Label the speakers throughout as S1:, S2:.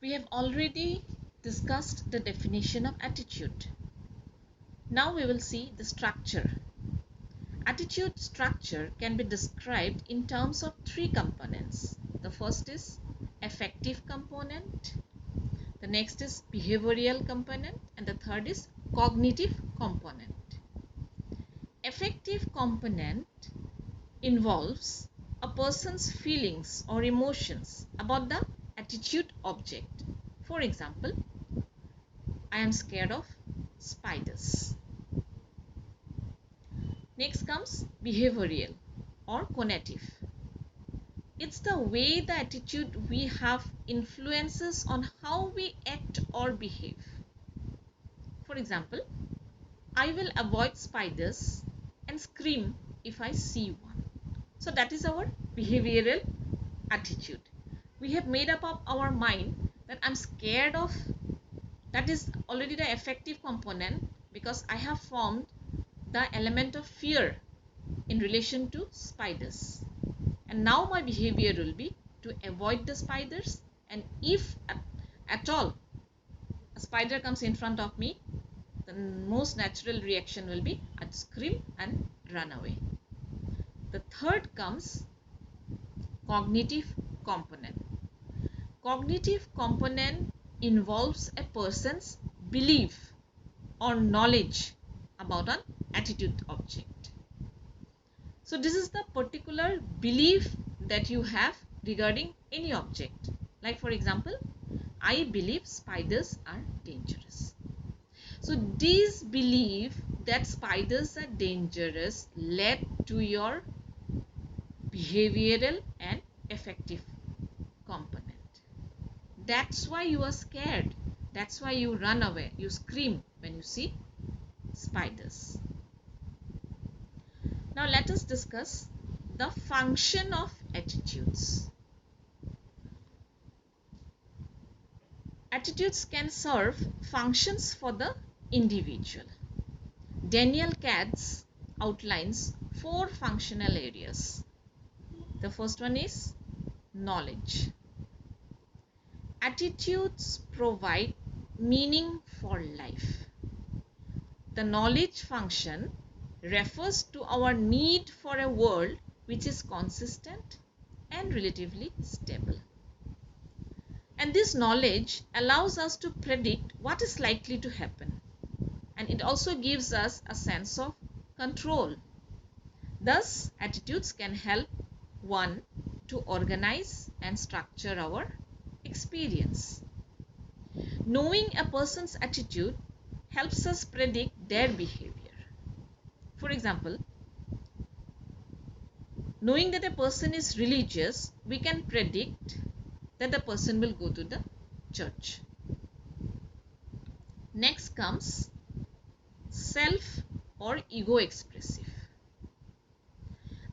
S1: We have already discussed the definition of attitude. Now we will see the structure. Attitude structure can be described in terms of three components. The first is affective component, the next is behavioral component, and the third is cognitive component. Affective component involves a person's feelings or emotions about the attitude object. For example, I am scared of spiders. Next comes behavioral or conative. It's the way the attitude we have influences on how we act or behave. For example, I will avoid spiders and scream if I see one. So that is our behavioral attitude. We have made up of our mind that I'm scared of. That is already the affective component because I have formed the element of fear in relation to spiders. And now my behavior will be to avoid the spiders, and if at all a spider comes in front of me, the most natural reaction will be I'd scream and run away. The third comes cognitive component. Cognitive component involves a person's belief or knowledge about an attitude object. So this is the particular belief that you have regarding any object. Like for example, I believe spiders are dangerous. So this belief that spiders are dangerous led to your behavioral and affective component. That's why you are scared. That's why you run away. You scream when you see spiders. Now let us discuss the function of attitudes. Attitudes can serve functions for the individual. Daniel Katz outlines 4 functional areas. The first one is knowledge. Attitudes provide meaning for life. The knowledge function refers to our need for a world which is consistent and relatively stable. And this knowledge allows us to predict what is likely to happen, and it also gives us a sense of control. Thus, attitudes can help one to organize and structure our experience. Knowing a person's attitude helps us predict their behavior. For example, knowing that a person is religious, we can predict that the person will go to the church. Next comes self or ego expressive.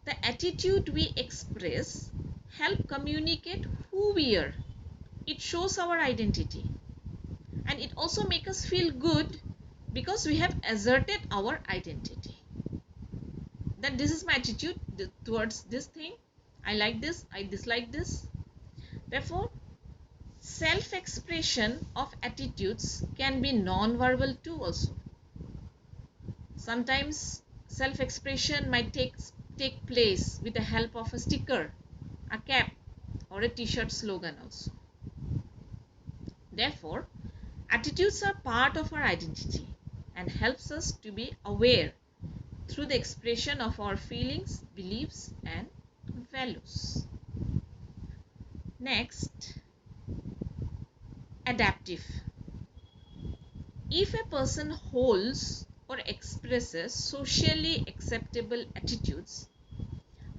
S1: The attitude we express help communicate who we are. It shows our identity, and it also makes us feel good because we have asserted our identity. That this is my attitude towards this thing. I like this, I dislike this. Therefore, self-expression of attitudes can be non-verbal too also. Sometimes self-expression might take place with the help of a sticker, a cap, or a t-shirt slogan also. Therefore, attitudes are part of our identity and helps us to be aware through the expression of our feelings, beliefs, and values. Next, adaptive. If a person holds or expresses socially acceptable attitudes,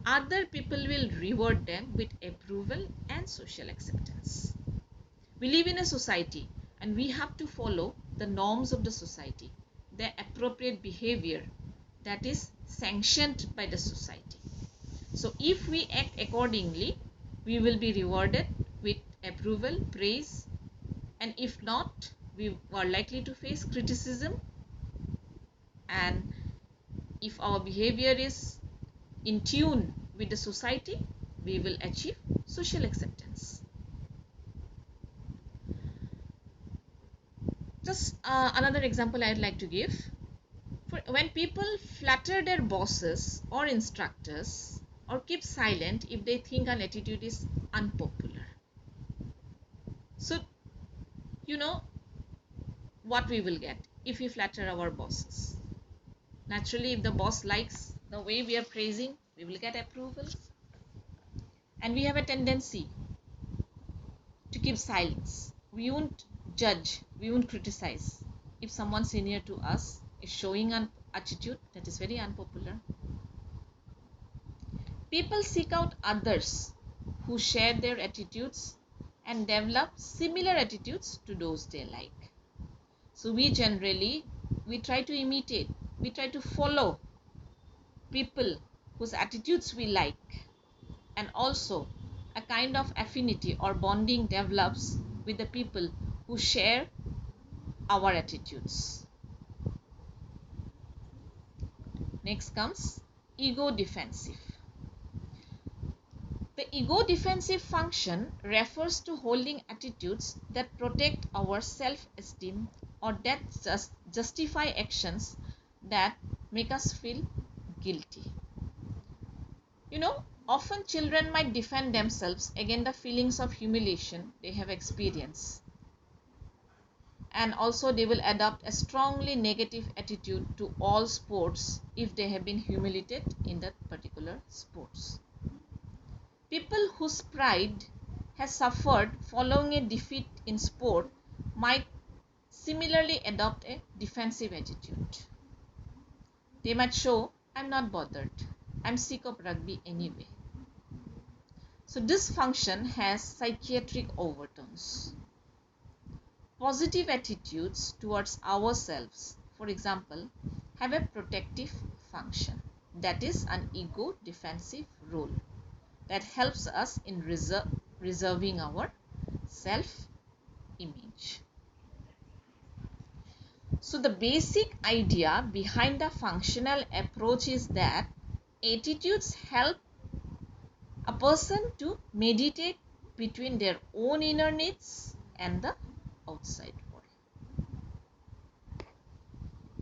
S1: other people will reward them with approval and social acceptance. We live in a society and we have to follow the norms of the society, the appropriate behavior that is sanctioned by the society. So if we act accordingly, we will be rewarded with approval, praise, and if not, we are likely to face criticism. And if our behavior is in tune with the society, we will achieve social acceptance. Another example I'd like to give. When people flatter their bosses or instructors or keep silent if they think an attitude is unpopular. So, you know what we will get if we flatter our bosses. Naturally, if the boss likes the way we are praising, we will get approval. And we have a tendency to keep silence. We won't judge, we won't criticize. If someone senior to us is showing an attitude that is very unpopular, people seek out others who share their attitudes and develop similar attitudes to those they like. So we try to imitate, we try to follow people whose attitudes we like, and also a kind of affinity or bonding develops with the people who share our attitudes. Next comes ego defensive. The ego defensive function refers to holding attitudes that protect our self-esteem or that justify actions that make us feel guilty. Often children might defend themselves against the feelings of humiliation they have experienced. And also they will adopt a strongly negative attitude to all sports if they have been humiliated in that particular sports. People whose pride has suffered following a defeat in sport might similarly adopt a defensive attitude. They might show, I'm not bothered, I'm sick of rugby anyway. So this function has psychiatric overtones. Positive attitudes towards ourselves, for example, have a protective function, that is an ego defensive role that helps us in reserving our self-image. So the basic idea behind the functional approach is that attitudes help a person to meditate between their own inner needs and the outside